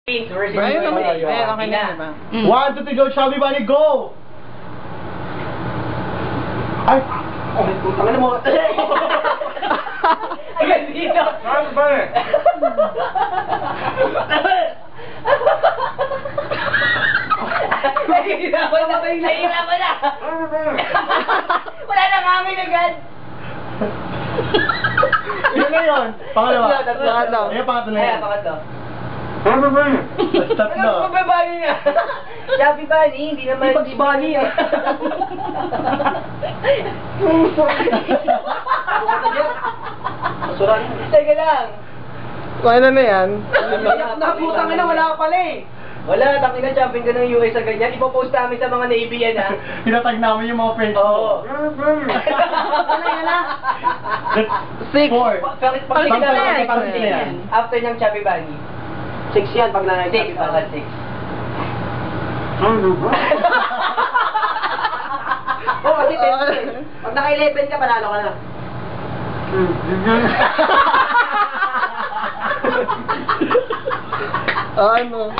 Ayun, okay na, diba? 1, 2, 3, go, Chubby Bunny, go! Ay! Putang ina mo! Agad dito! Chubby Bunny! Nahihirapan na! Nahihirapan na! Wala na kami agad! Yun na yun! Pangalawa! Tatlo. Ayan, pangatlo na Ayan, yan. pangatlo. Chubby Bunny! Tatlo! Ano ba Bunny nga? Chubby Bunny, hindi naman... Bugs Bunny ah! Teka lang. Kaya na yan. Naputang na, wala ka pala eh. Wala, tangin na, champion ka ng US sa ganyan. Ipopost namin sa mga Navy yan ha. Pinatag namin yung mga friends Oo. Six. 4. Pag-six na yan. Pag-six na yan. After ng Chubby Bunny. 6 yan pag nanay. 6, pag 6. Oo, kasi 10. Pag naka-11 ka, panalo ka na. Ano?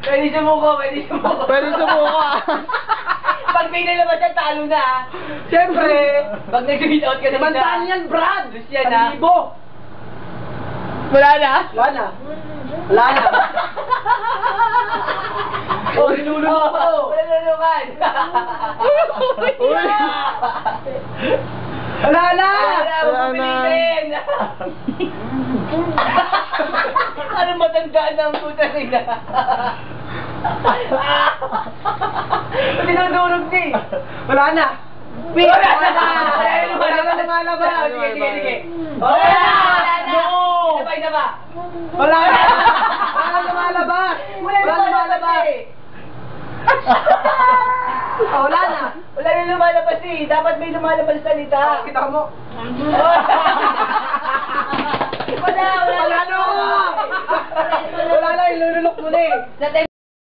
Pwede sumuko, pwede sumuko. Pwede sumuko ah. Pag may nalaman yan, talo na ah. Siyempre, pag nag-tweet out ka na Bantaan yan, Brad! Lucian ah. Wala na? Wala na. Wala na. Oh, nilulunok ko. Wala nilulukan. Wala na. Wala na. Ano matandaan ng puta nila? Tinudurog ni. Wala na. Wala na. Wala na lumalabas. Sige. Wala na. No. Sabay na ba? Wala na. Wala lumalabas. Wala lumalabas. Wala na. Wala na lumalabas eh. Dapat may lumalabas salita. Kita mo. Wala na. Wala na, ilulunok mo na eh.